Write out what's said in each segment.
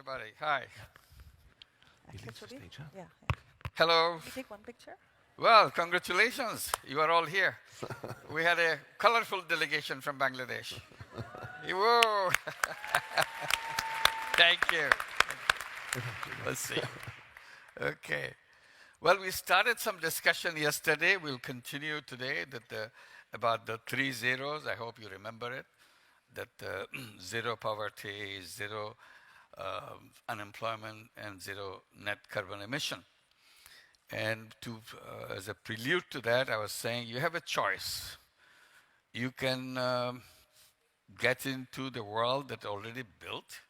everybody. Hi. Actually, yeah. Hello. You take one picture? Well, congratulations. You are all here. We had a colorful delegation from Bangladesh. Whoa. Thank you. Let's see. Okay. Well, we started some discussion yesterday. We'll continue today about the 3 zeros. I hope you remember it. That zero poverty, zero unemployment, and zero net carbon emission. And as a prelude to that, I was saying you have a choice. You can get into the world that's already built,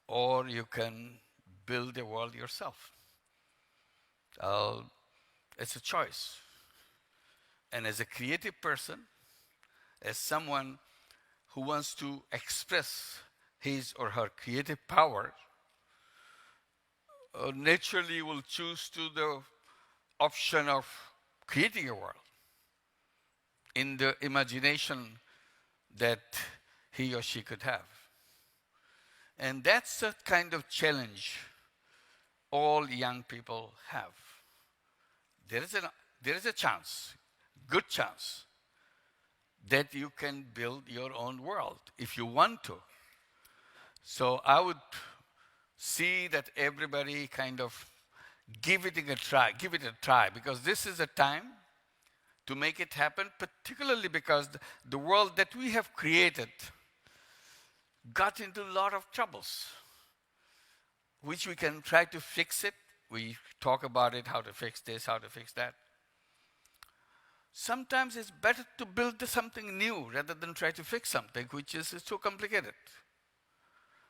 or you can build a world yourself. It's a choice. And as a creative person, as someone who wants to express his or her creative power, naturally will choose to the option of creating a world in the imagination that he or she could have. And that's the kind of challenge all young people have. There is a chance, good chance, that you can build your own world if you want to. So I would see that everybody kind of give it a try, because this is a time to make it happen, particularly because the world that we have created got into a lot of troubles, which we can try to fix it. We talk about it, how to fix this, how to fix that. Sometimes it's better to build something new rather than try to fix something which is so complicated.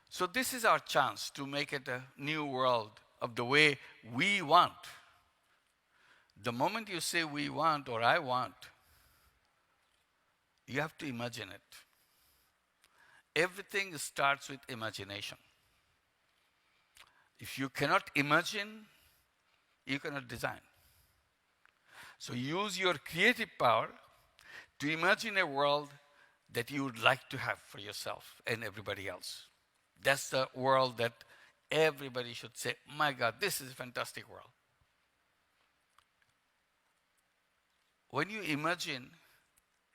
So this is our chance to make it a new world of the way we want. The moment you say we want or I want, you have to imagine it. Everything starts with imagination. If you cannot imagine, you cannot design. So use your creative power to imagine a world that you would like to have for yourself and everybody else. That's the world that everybody should say, my God, this is a fantastic world. When you imagine,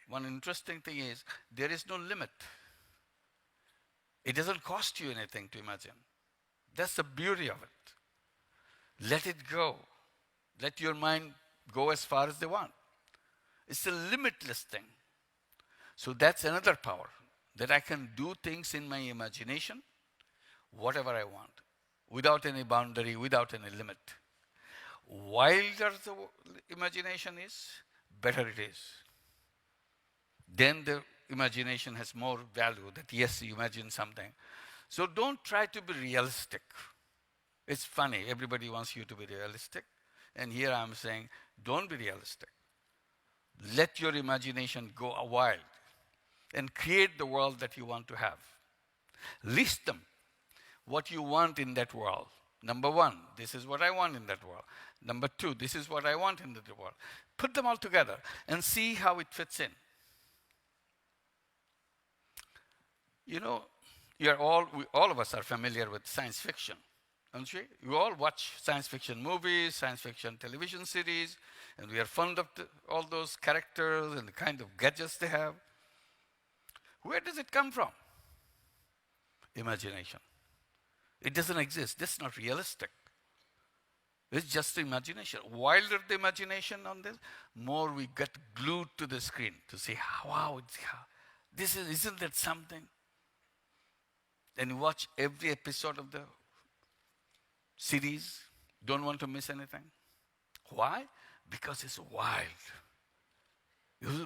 one interesting thing is there is no limit. It doesn't cost you anything to imagine. That's the beauty of it. Let it go. Let your mind go as far as they want. It's a limitless thing. So that's another power, that I can do things in my imagination, whatever I want, without any boundary, without any limit. Wilder the imagination is, better it is. Then the imagination has more value, that yes, you imagine something. So don't try to be realistic. It's funny, everybody wants you to be realistic. And here I'm saying, don't be realistic. Let your imagination go wild and create the world that you want to have. List them, what you want in that world. Number 1, this is what I want in that world. Number 2, this is what I want in that world. Put them all together and see how it fits in. You know, all of us are familiar with science fiction, don't we? You all watch science fiction movies, science fiction television series, and we are fond of all those characters and the kind of gadgets they have. Where does it come from? Imagination. It doesn't exist. That's not realistic. It's just imagination. Wilder the imagination on this, more we get glued to the screen to say, wow, isn't that something? And you watch every episode of the series, don't want to miss anything. Why? Because it's wild.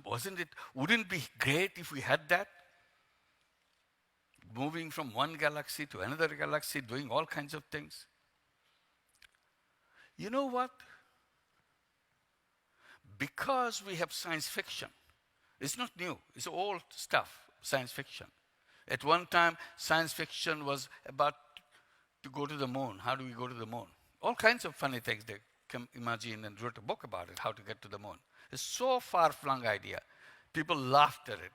Wouldn't it be great if we had that? Moving from one galaxy to another galaxy, doing all kinds of things. You know what? Because we have science fiction, it's not new, it's old stuff, science fiction. At one time, science fiction was about to go to the moon. How do we go to the moon? All kinds of funny things they can imagine and wrote a book about it, how to get to the moon. It's so far-flung idea. People laughed at it.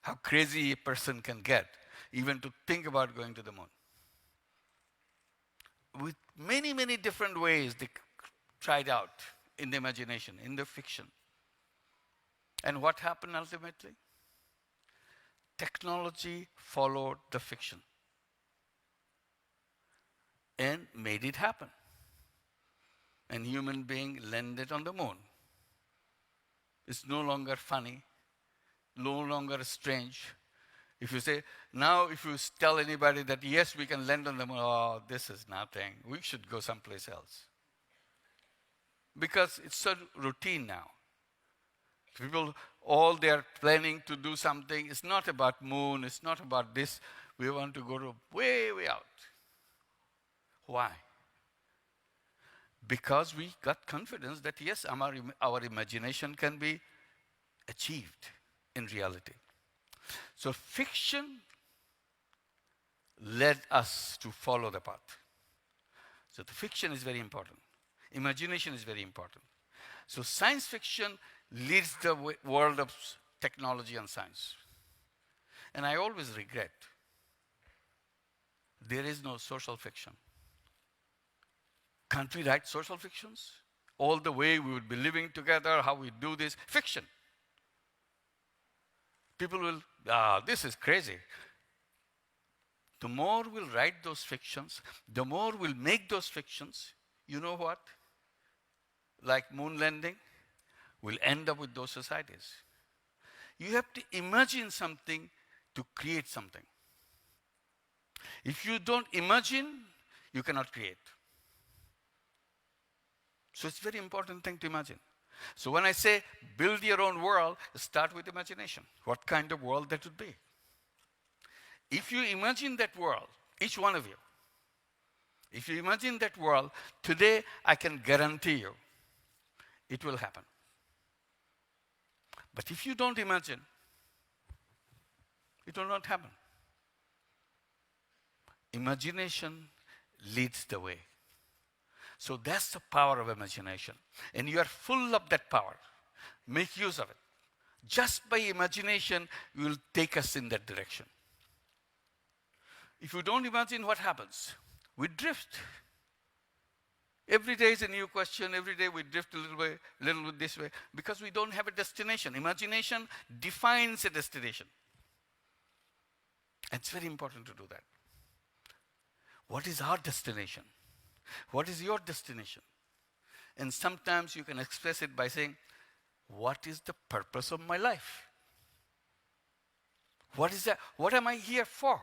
How crazy a person can get, even to think about going to the moon. with many, many different ways they tried out in the imagination, in the fiction. And what happened ultimately? Technology followed the fiction and made it happen. And human being landed on the moon. It's no longer funny, no longer strange. If you say, now if you tell anybody that yes, we can land on the moon, oh, this is nothing. We should go someplace else. Because it's so routine now. People, all they are planning to do something. It's not about moon. It's not about this. We want to go to way, way out. Why? Because we got confidence that yes, our imagination can be achieved in reality. So fiction led us to follow the path. So the fiction is very important. Imagination is very important. So science fiction leads the world of technology and science. And I always regret there is no social fiction. Can't we write social fictions? All the way we would be living together, how we do this. Fiction. People will, this is crazy. The more we'll write those fictions, the more we'll make those fictions, you know what? Like moon landing, we'll end up with those societies. You have to imagine something to create something. If you don't imagine, you cannot create. So it's a very important thing to imagine. So when I say build your own world, start with imagination. What kind of world that would be? If you imagine that world, each one of you, if you imagine that world, today I can guarantee you, it will happen. But if you don't imagine, it will not happen. Imagination leads the way. So that's the power of imagination. And you are full of that power. Make use of it. Just by imagination, you will take us in that direction. If you don't imagine, what happens? We drift. Every day is a new question. Every day we drift a little bit this way, because we don't have a destination. Imagination defines a destination. And it's very important to do that. What is our destination? What is your destination? And sometimes you can express it by saying, what is the purpose of my life? What is that? What am I here for?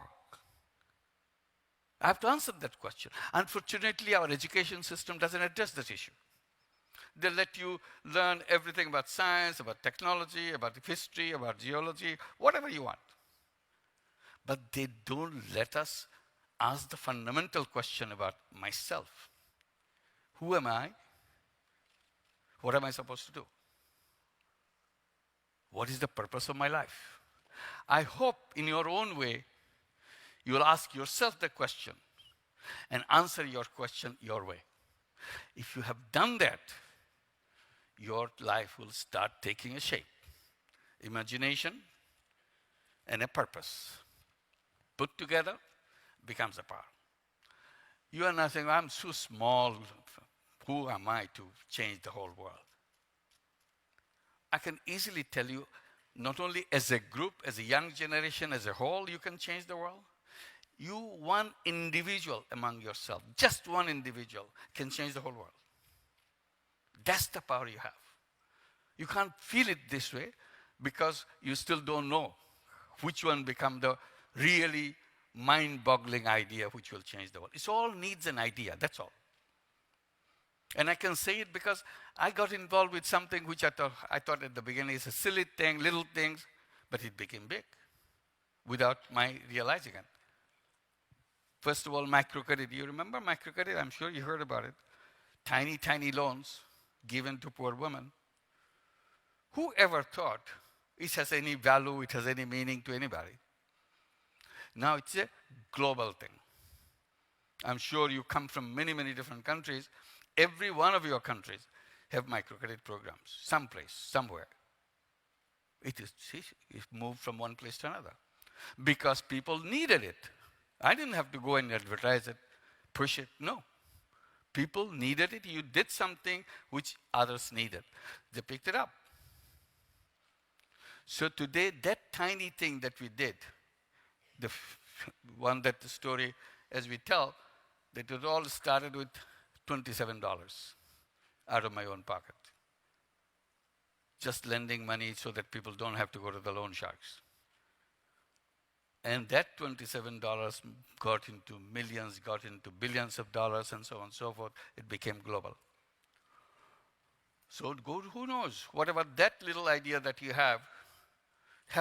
I have to answer that question. Unfortunately, our education system doesn't address that issue. They let you learn everything about science, about technology, about history, about geology, whatever you want. But they don't let us ask the fundamental question about myself. Who am I? What am I supposed to do? What is the purpose of my life? I hope in your own way, you will ask yourself the question and answer your question your way. If you have done that, your life will start taking a shape. Imagination and a purpose put together becomes a power. You are not saying, I'm so small. Who am I to change the whole world? I can easily tell you, not only as a group, as a young generation, as a whole, you can change the world. You, one individual among yourself, just one individual, can change the whole world. That's the power you have. You can't feel it this way because you still don't know which one become the really mind-boggling idea which will change the world. It all needs an idea, that's all. And I can say it because I got involved with something which I thought at the beginning is a silly thing, little things, but it became big without my realizing it. First of all, microcredit. You remember microcredit? I'm sure you heard about it. Tiny, tiny loans given to poor women. Who ever thought it has any value, it has any meaning to anybody? Now it's a global thing. I'm sure you come from many, many different countries. Every one of your countries have microcredit programs, someplace, somewhere. It moved from one place to another because people needed it. I didn't have to go and advertise it, push it, no. People needed it. You did something which others needed. They picked it up. So today, that tiny thing that we did, the one that the story, as we tell, that it all started with $27 out of my own pocket. Just lending money so that people don't have to go to the loan sharks. And that $27 got into millions, got into billions of dollars, and so on and so forth. It became global. So who knows? Whatever that little idea that you have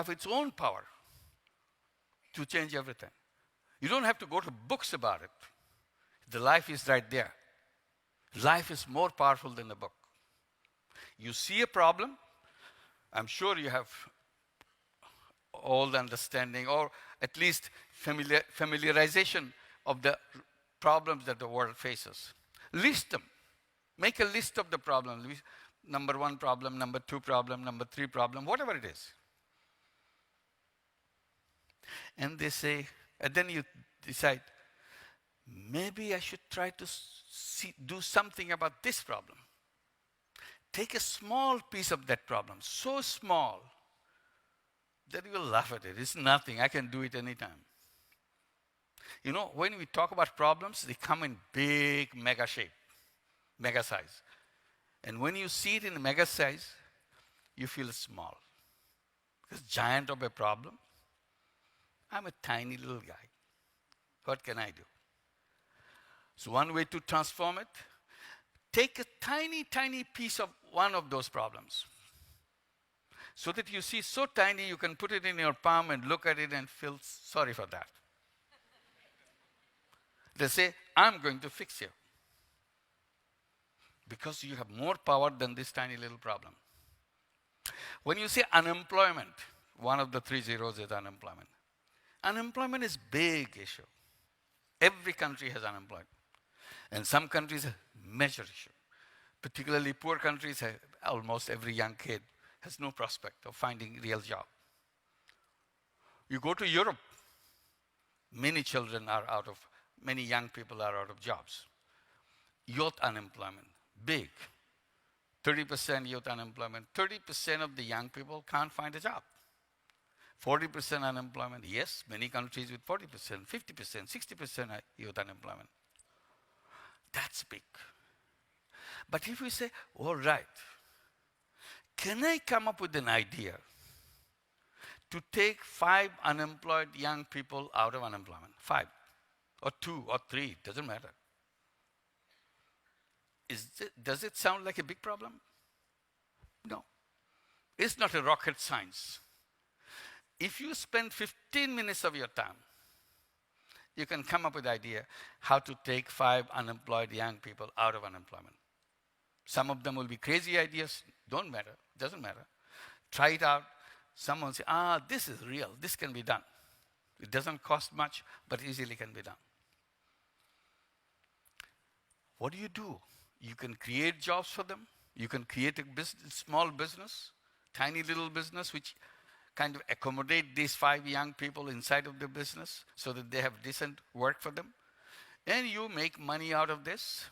its own power to change everything. You don't have to go to books about it. The life is right there. Life is more powerful than the book. You see a problem, I'm sure you have all the understanding or at least familiarization of the problems that the world faces. List them. Make a list of the problems. Number 1 problem, number 2 problem, number 3 problem, whatever it is. And they say, and then you decide, maybe I should try to do something about this problem. Take a small piece of that problem, so small that you will laugh at it. It's nothing. I can do it anytime. You know, when we talk about problems, they come in big, mega shape, mega size. And when you see it in mega size, you feel small. Because giant of a problem, I'm a tiny little guy. What can I do? So one way to transform it, take a tiny, tiny piece of one of those problems. So that you see so tiny, you can put it in your palm and look at it and feel sorry for that. They say, I'm going to fix you. Because you have more power than this tiny little problem. When you say unemployment, one of the 3 zeros is unemployment. Unemployment is big issue. Every country has unemployment. And some countries have major issue. Particularly poor countries, almost every young kid has no prospect of finding a real job. You go to Europe, many young people are out of jobs. Youth unemployment, big. 30% youth unemployment. 30% of the young people can't find a job. 40% unemployment, yes, many countries with 40%, 50%, 60% youth unemployment. That's big. But if we say, all right, can I come up with an idea to take 5 unemployed young people out of unemployment? 5, or 2, or 3, doesn't matter. Does it sound like a big problem? No. It's not a rocket science. If you spend 15 minutes of your time, you can come up with an idea how to take 5 unemployed young people out of unemployment. Some of them will be crazy ideas, doesn't matter. Try it out. Someone say, this is real, this can be done. It doesn't cost much, but easily can be done. What do? You can create jobs for them. You can create a small business, tiny little business, which kind of accommodate these 5 young people inside of the business so that they have decent work for them. And you make money out of this.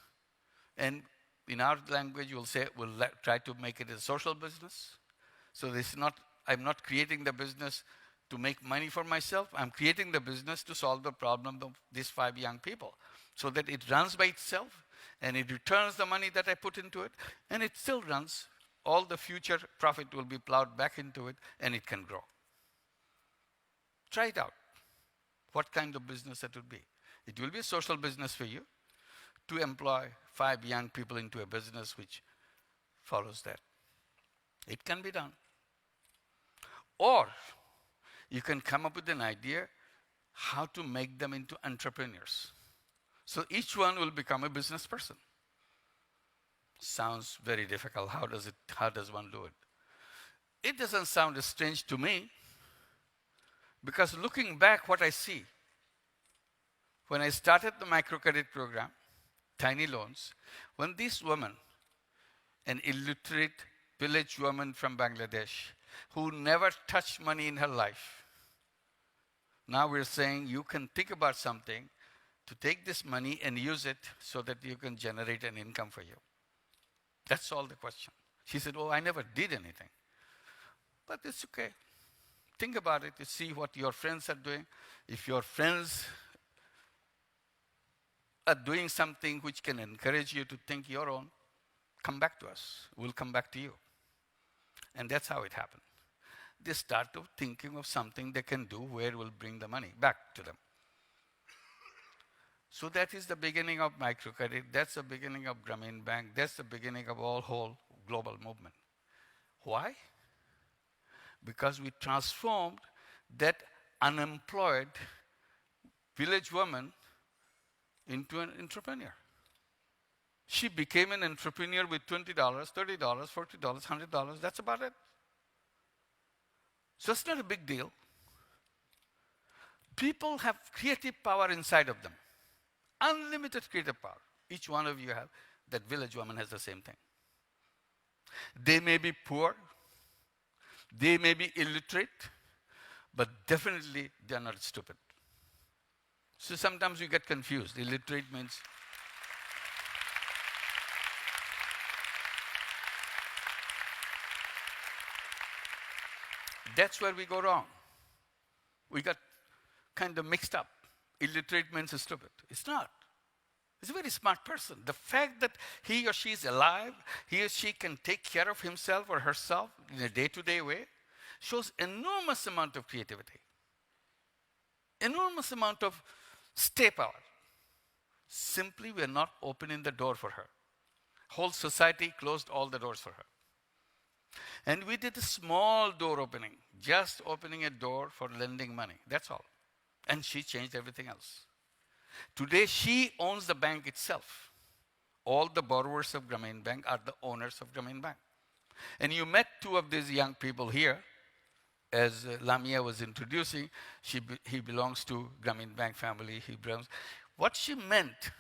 And in our language, we'll say, we'll try to make it a social business. So I'm not creating the business to make money for myself. I'm creating the business to solve the problem of these 5 young people so that it runs by itself and it returns the money that I put into it and it still runs. All the future profit will be plowed back into it and it can grow. Try it out. What kind of business it will be? It will be a social business for you to employ 5 young people into a business which follows that. It can be done. Or you can come up with an idea how to make them into entrepreneurs. So each one will become a business person. Sounds very difficult. How does one do it? It doesn't sound strange to me because looking back what I see, when I started the microcredit program, tiny loans, when this woman, an illiterate village woman from Bangladesh, who never touched money in her life, now we're saying you can think about something to take this money and use it so that you can generate an income for you. That's all the question. She said, oh, I never did anything. But it's okay. Think about it. You see what your friends are doing. If your friends are doing something which can encourage you to think your own, come back to us. We'll come back to you. And that's how it happened. They started thinking of something they can do where will bring the money back to them. So that is the beginning of microcredit. That's the beginning of Grameen Bank. That's the beginning of all whole global movement. Why? Because we transformed that unemployed village woman into an entrepreneur. She became an entrepreneur with $20, $30, $40, $100. That's about it. So it's not a big deal. People have creative power inside of them. Unlimited creative power. Each one of you have. That village woman has the same thing. They may be poor. They may be illiterate. But definitely they are not stupid. So sometimes we get confused. Illiterate means... That's where we go wrong. We got kind of mixed up. Illiterate means stupid. It's not. He's a very smart person. The fact that he or she is alive, he or she can take care of himself or herself in a day-to-day way, shows enormous amount of creativity. Enormous amount of stay power. Simply, we are not opening the door for her. Whole society closed all the doors for her. And we did a small door opening, just opening a door for lending money. That's all. And she changed everything else. Today, she owns the bank itself. All the borrowers of Grameen Bank are the owners of Grameen Bank. And you met two of these young people here. As Lamia was introducing, he belongs to Grameen Bank family. What she meant,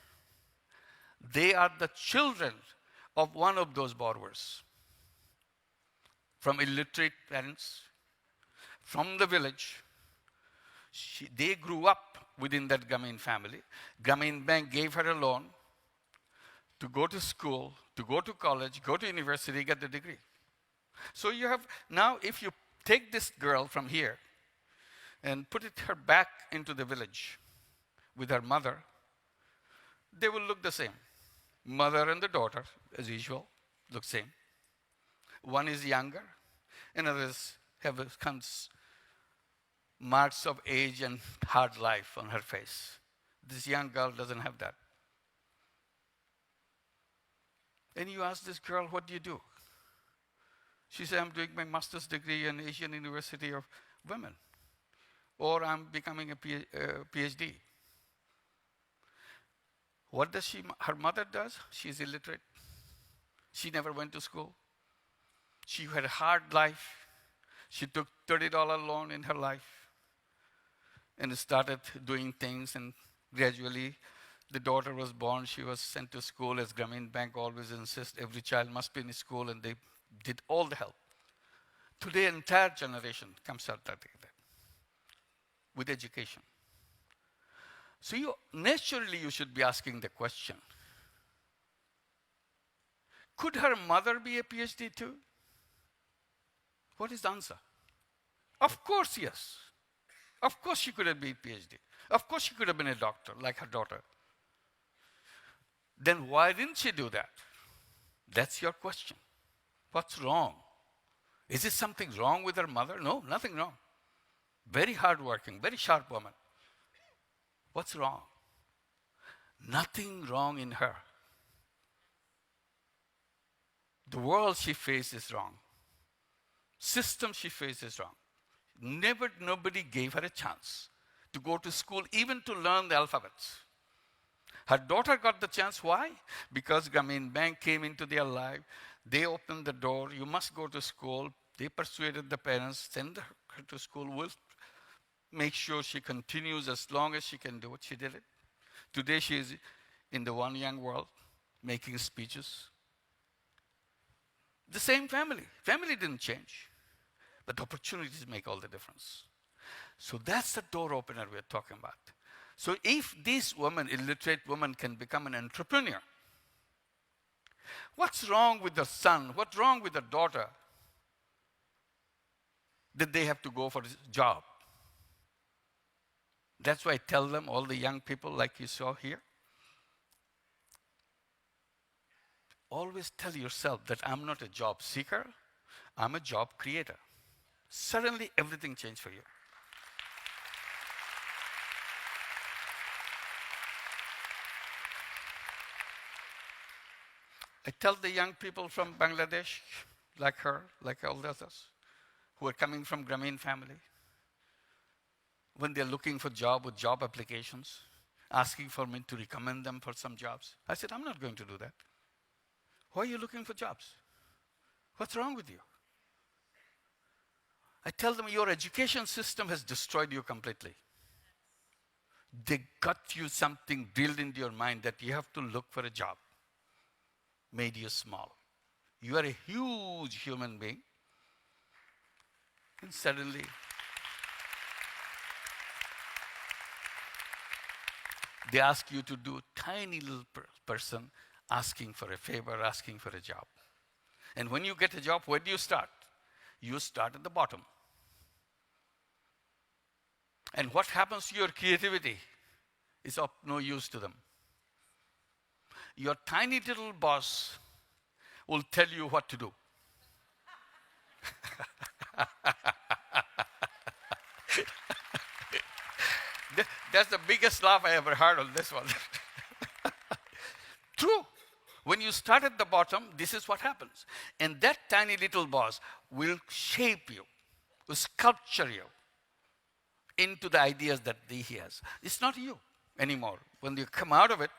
they are the children of one of those borrowers. From illiterate parents, from the village. They grew up within that Grameen family. Grameen Bank gave her a loan to go to school, to go to college, go to university, get the degree. So you have, now if you take this girl from here and put her back into the village with her mother, they will look the same. Mother and the daughter, as usual, look same. One is younger, and others have marks of age and hard life on her face. This young girl doesn't have that. And you ask this girl, what do you do? She said, I'm doing my master's degree in Asian University of Women. Or I'm becoming a PhD. What does her mother does? She's illiterate. She never went to school. She had a hard life. She took $30 loan in her life and started doing things, and gradually the daughter was born. She was sent to school, as Grameen Bank always insists every child must be in school, and they did all the help. Today, entire generation comes out that way, with education. So naturally you should be asking the question, could her mother be a PhD too? What is the answer? Of course, yes. Of course she could have been a PhD. Of course she could have been a doctor, like her daughter. Then why didn't she do that? That's your question. What's wrong? Is it something wrong with her mother? No, nothing wrong. Very hardworking, very sharp woman. What's wrong? Nothing wrong in her. The world she faces is wrong. System she faces wrong. Nobody gave her a chance to go to school, even to learn the alphabets. Her daughter got the chance. Why? Because Grameen Bank came into their life. They opened the door. You must go to school. They persuaded the parents, send her to school. We'll make sure she continues as long as she can do it. She did it. Today she is in the one young world, making speeches. The same family. Family didn't change. But opportunities make all the difference. So that's the door opener we're talking about. So if these women, illiterate women, can become an entrepreneur, what's wrong with the son? What's wrong with the daughter that they have to go for a job? That's why I tell them, all the young people like you saw here, always tell yourself that I'm not a job seeker, I'm a job creator. Suddenly everything changed for you. I tell the young people from Bangladesh, like her, like all the others, who are coming from Grameen family, when they're looking for job with job applications, asking for me to recommend them for some jobs. I said, I'm not going to do that. Why are you looking for jobs? What's wrong with you? I tell them, your education system has destroyed you completely. They got you something drilled into your mind that you have to look for a job. Made you small. You are a huge human being. And suddenly, they ask you to do tiny little person asking for a favor, asking for a job. And when you get a job, where do you start? You start at the bottom. And what happens to your creativity is of no use to them. Your tiny little boss will tell you what to do. That's the biggest laugh I ever heard on this one. True. When you start at the bottom, this is what happens. And that tiny little boss will shape you, will sculpture you into the ideas that he has. It's not you anymore. When you come out of it,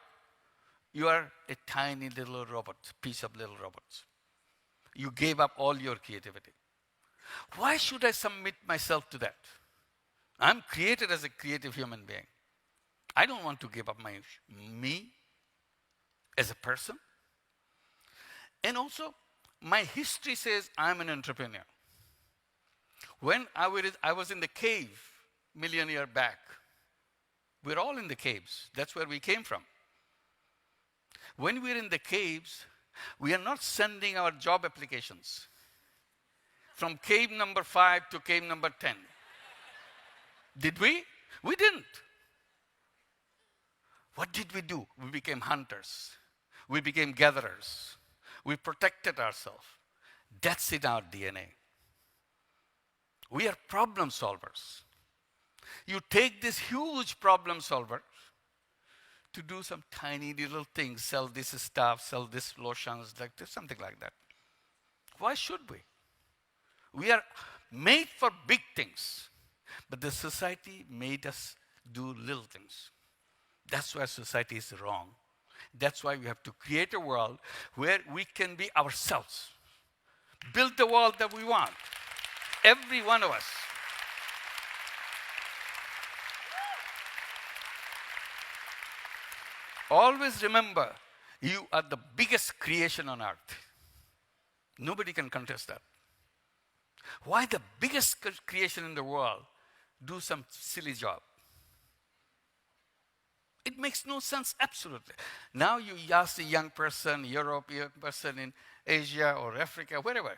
you are a tiny little robot, piece of little robots. You gave up all your creativity. Why should I submit myself to that? I'm created as a creative human being. I don't want to give up me as a person. And also, my history says I'm an entrepreneur. When I was in the cave million years back, we're all in the caves. That's where we came from. When we're in the caves, we are not sending our job applications from cave number 5 to cave number 10. Did we? We didn't. What did we do? We became hunters. We became gatherers. We protected ourselves. That's in our DNA. We are problem solvers. You take this huge problem solver to do some tiny little things, sell this stuff, sell this lotions, like this, something like that. Why should we? We are made for big things, but the society made us do little things. That's why society is wrong. That's why we have to create a world where we can be ourselves. Build the world that we want. Every one of us. Always remember, you are the biggest creation on earth. Nobody can contest that. Why the biggest creation in the world do some silly job? It makes no sense, absolutely. Now you ask a young person, European person in Asia or Africa, wherever,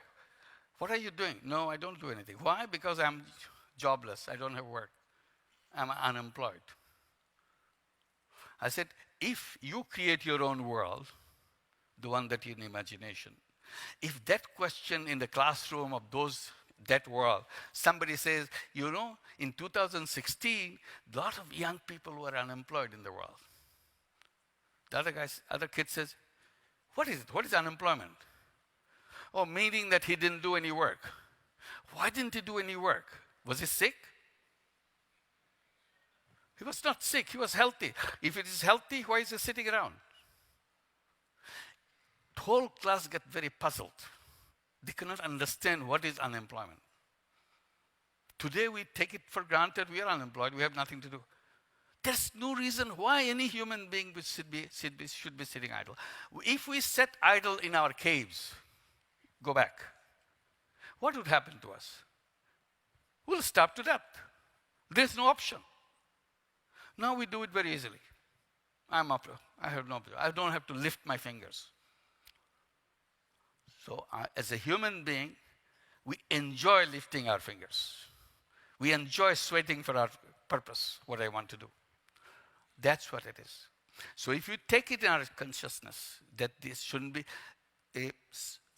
what are you doing? No, I don't do anything. Why? Because I'm jobless. I don't have work. I'm unemployed. I said, if you create your own world, the one that in imagination, if that question in the classroom of that world, somebody says, you know, in 2016, a lot of young people were unemployed in the world. The other kid says, what is it? What is unemployment? Oh, meaning that he didn't do any work. Why didn't he do any work? Was he sick? He was not sick, he was healthy. If it is healthy, why is he sitting around? The whole class got very puzzled. They cannot understand what is unemployment. Today we take it for granted we are unemployed, we have nothing to do. There's no reason why any human being should be sitting idle. If we sat idle in our caves, go back, what would happen to us? We'll starve to death. There's no option. Now we do it very easily. I don't have to lift my fingers. So as a human being, we enjoy lifting our fingers. We enjoy sweating for our purpose, what I want to do. That's what it is. So if you take it in our consciousness that this shouldn't be,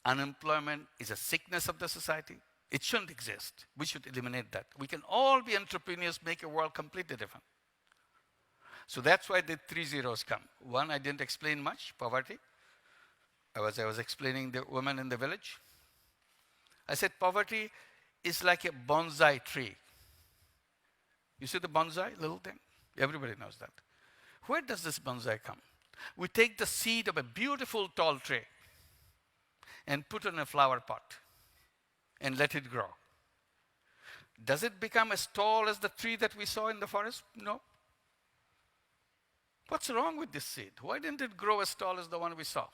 unemployment is a sickness of the society, it shouldn't exist. We should eliminate that. We can all be entrepreneurs, make a world completely different. So that's why the 3 zeros come. One, I didn't explain much, poverty. I was explaining the woman in the village. I said poverty is like a bonsai tree. You see the bonsai, little thing? Everybody knows that. Where does this bonsai come? We take the seed of a beautiful tall tree and put it in a flower pot and let it grow. Does it become as tall as the tree that we saw in the forest? No. What's wrong with this seed? Why didn't it grow as tall as the one we saw?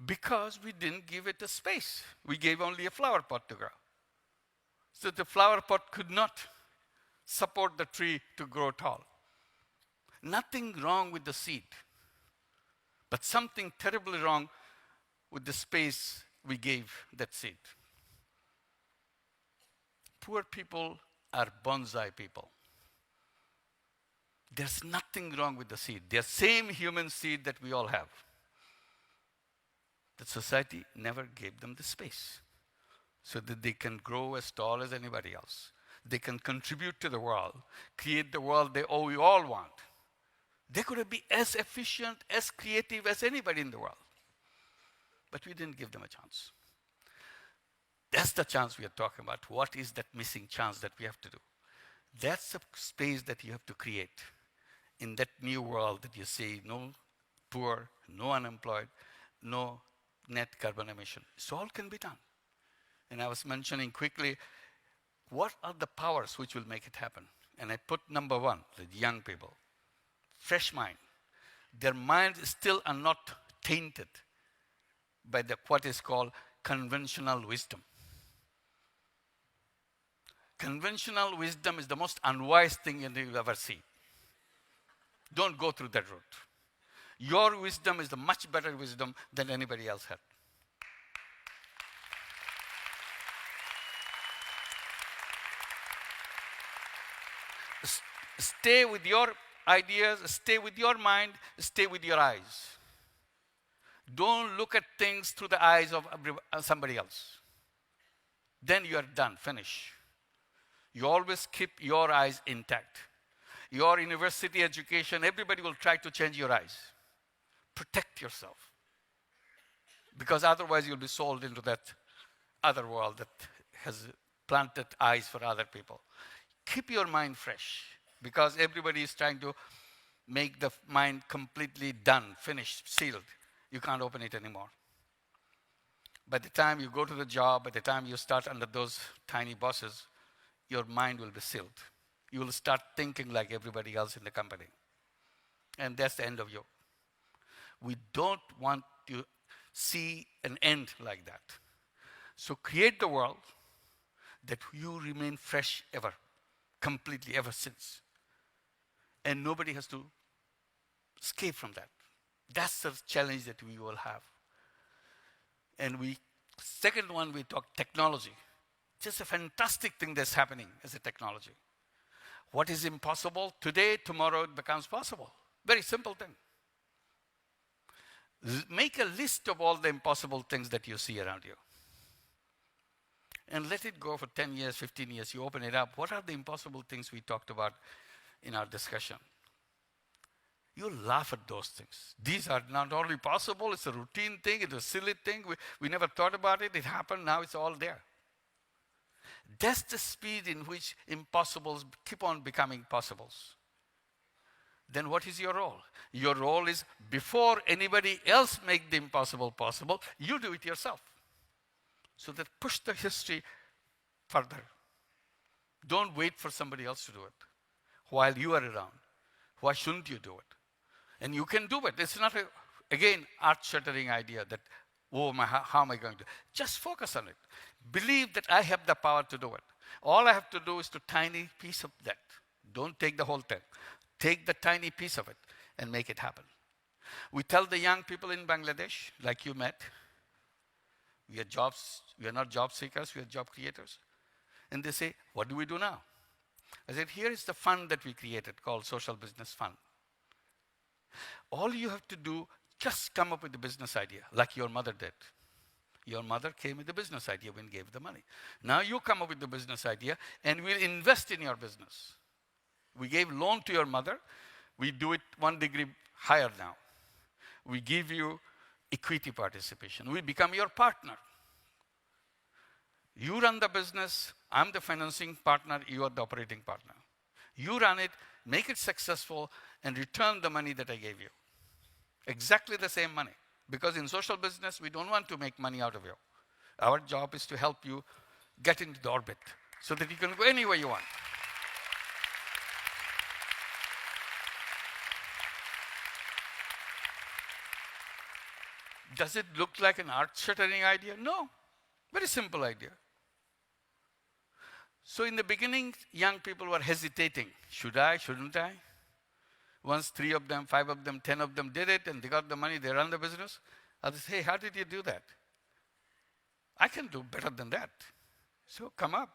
Because we didn't give it a space. We gave only a flower pot to grow. So the flower pot could not support the tree to grow tall. Nothing wrong with the seed, but something terribly wrong with the space we gave that seed. Poor people are bonsai people. There's nothing wrong with the seed. They're same human seed that we all have. The society never gave them the space so that they can grow as tall as anybody else. They can contribute to the world, create the world we all want. They could be as efficient, as creative as anybody in the world. But we didn't give them a chance. That's the chance we are talking about. What is that missing chance that we have to do? That's the space that you have to create in that new world that you see, no poor, no unemployed, no net carbon emission. So all can be done. And I was mentioning quickly, what are the powers which will make it happen? And I put number one, the young people. Fresh mind. Their minds still are not tainted by what is called conventional wisdom. Conventional wisdom is the most unwise thing you'll ever see. Don't go through that route. Your wisdom is the much better wisdom than anybody else had. Stay with your ideas, stay with your mind, stay with your eyes. Don't look at things through the eyes of somebody else. Then you are done, finish. You always keep your eyes intact. Your university education, everybody will try to change your eyes. Protect yourself. Because otherwise you'll be sold into that other world that has planted eyes for other people. Keep your mind fresh. Because everybody is trying to make the mind completely done, finished, sealed. You can't open it anymore. By the time you go to the job, by the time you start under those tiny bosses, your mind will be sealed. You will start thinking like everybody else in the company. And that's the end of you. We don't want to see an end like that. So create the world that you remain fresh ever, completely ever since. And nobody has to escape from that. That's the challenge that we will have. And second one, we talk technology. Just a fantastic thing that's happening as a technology. What is impossible today, tomorrow it becomes possible. Very simple thing. Make a list of all the impossible things that you see around you. And let it go for 10 years, 15 years. You open it up. What are the impossible things we talked about in our discussion? You laugh at those things. These are not only possible, it's a routine thing, it's a silly thing. We never thought about it, it happened, now it's all there. That's the speed in which impossibles keep on becoming possibles. Then what is your role? Your role is before anybody else make the impossible possible, you do it yourself. So that push the history further. Don't wait for somebody else to do it while you are around. Why shouldn't you do it? And you can do it. It's not, again, earth-shattering idea that, how am I going to? Just focus on it. Believe that I have the power to do it. All I have to do is to tiny piece of that. Don't take the whole thing. Take the tiny piece of it and make it happen. We tell the young people in Bangladesh, like you met, we are not job seekers, we are job creators. And they say, what do we do now? I said, here is the fund that we created called Social Business Fund. All you have to do, just come up with a business idea, like your mother did. Your mother came with the business idea when gave the money. Now you come up with the business idea and we'll invest in your business. We gave loan to your mother. We do it 1 degree higher now. We give you equity participation. We become your partner. You run the business, I'm the financing partner, you are the operating partner. You run it, make it successful, and return the money that I gave you. Exactly the same money. Because in social business, we don't want to make money out of you. Our job is to help you get into the orbit so that you can go anywhere you want. Does it look like an earth-shattering idea? No. Very simple idea. So in the beginning, young people were hesitating. Should I, shouldn't I? Once 3 of them, 5 of them, 10 of them did it and they got the money, they run the business. Others say, hey, how did you do that? I can do better than that. So come up.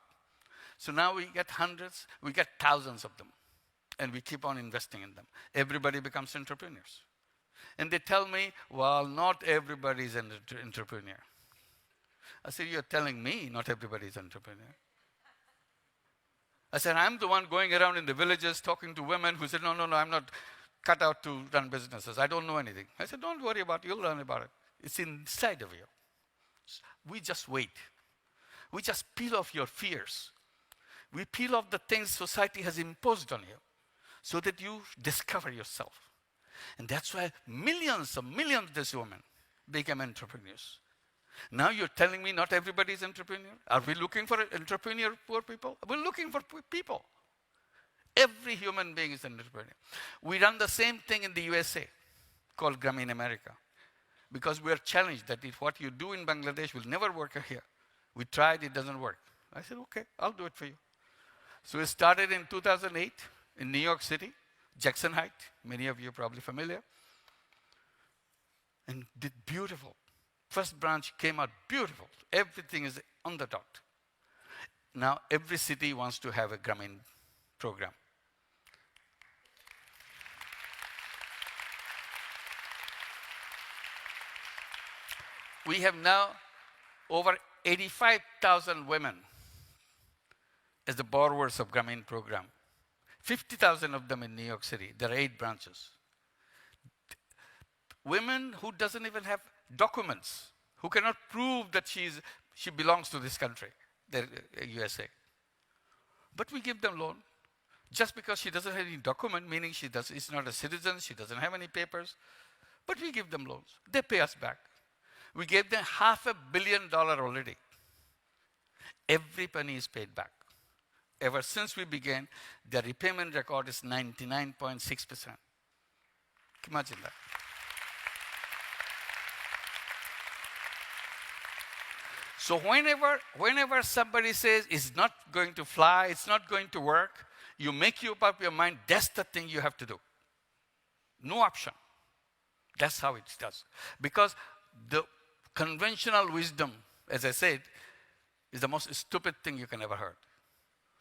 So now we get hundreds, we get thousands of them. And we keep on investing in them. Everybody becomes entrepreneurs. And they tell me, well, not everybody is an entrepreneur. I said, you're telling me not everybody is an entrepreneur. I said, I'm the one going around in the villages talking to women who said, no, I'm not cut out to run businesses. I don't know anything. I said, don't worry about it. You'll learn about it. It's inside of you. We just wait. We just peel off your fears. We peel off the things society has imposed on you so that you discover yourself. And that's why millions of these women become entrepreneurs. Now you're telling me not everybody is entrepreneur? Are we looking for entrepreneur poor people? We're looking for people. Every human being is an entrepreneur. We run the same thing in the USA called 𝐀𝐝𝐢𝐛𝐚𝐬𝐢 America. Because we are challenged that if what you do in Bangladesh will never work here. We tried, it doesn't work. I said, okay, I'll do it for you. So we started in 2008 in New York City, Jackson Heights. Many of you are probably familiar. And did beautiful. First branch came out beautiful. Everything is on the dot. Now every city wants to have a 𝐀𝐝𝐢𝐛 program. We have now over 85,000 women as the borrowers of 𝐀𝐝𝐢𝐛 program. 50,000 of them in New York City. There are 8 branches. Women who doesn't even have documents, who cannot prove that she belongs to this country, the USA. But we give them loan. Just because she doesn't have any document, meaning is not a citizen, she doesn't have any papers, but we give them loans. They pay us back. We gave them $500 million already. Every penny is paid back. Ever since we began, the repayment record is 99.6%. Imagine that. So whenever somebody says it's not going to fly, it's not going to work, you make up your mind, that's the thing you have to do. No option. That's how it does. Because the conventional wisdom, as I said, is the most stupid thing you can ever heard.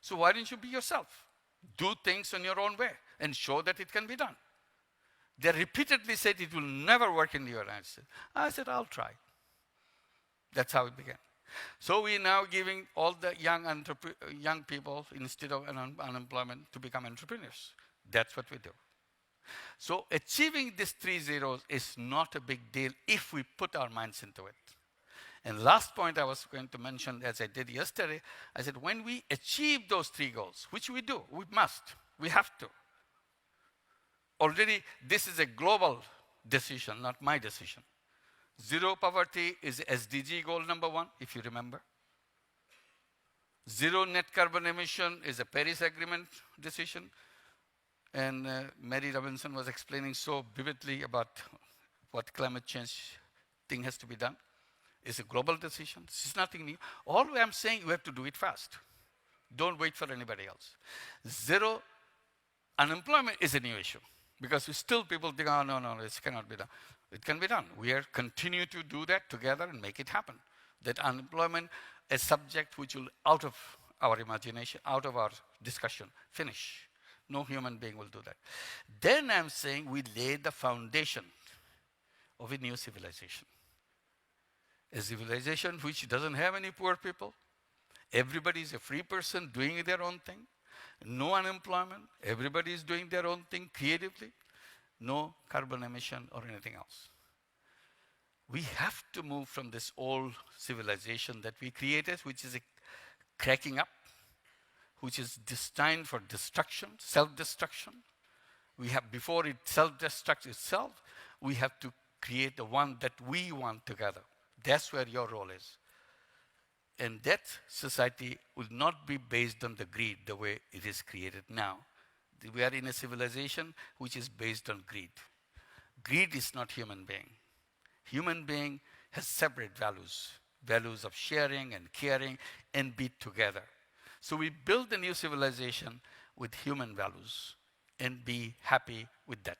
So why don't you be yourself? Do things in your own way and show that it can be done. They repeatedly said it will never work in the United States. I said, I'll try. That's how it began. So we're now giving all the young people, instead of unemployment, to become entrepreneurs. That's what we do. So achieving these 3 zeros is not a big deal if we put our minds into it. And last point I was going to mention, as I did yesterday, I said when we achieve those 3 goals, which we do, we must, we have to. Already this is a global decision, not my decision. Zero poverty is SDG goal number 1, if you remember. Zero net carbon emission is a Paris Agreement decision. And Mary Robinson was explaining so vividly about what climate change thing has to be done. It's a global decision. This is nothing new. All I'm saying, you have to do it fast. Don't wait for anybody else. Zero Unemployment is a new issue because people think, oh, no, this cannot be done. It can be done. We are continue to do that together and make it happen. That unemployment, a subject which will out of our imagination, out of our discussion, finish. No human being will do that. Then I'm saying we lay the foundation of a new civilization. A civilization which doesn't have any poor people. Everybody is a free person doing their own thing. No unemployment. Everybody is doing their own thing creatively. No carbon emission or anything else. We have to move from this old civilization that we created, which is a cracking up, which is destined for destruction, self-destruction. We have, before it self-destructs itself, we have to create the one that we want together. That's where your role is. And that society will not be based on the greed the way it is created now. We are in a civilization which is based on greed. Greed is not human being. Human being has separate values, values of sharing and caring and be together. So we build a new civilization with human values and be happy with that.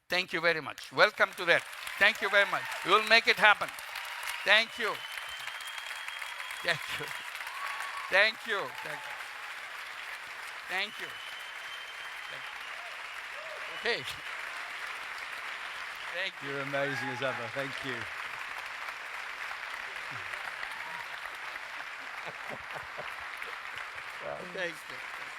Thank you very much. Welcome to that. Thank you very much. We will make it happen. Thank you. Thank you. Thank you. Thank you. Thank you. Okay. Thank you. You're amazing as ever. Thank you. Thank you.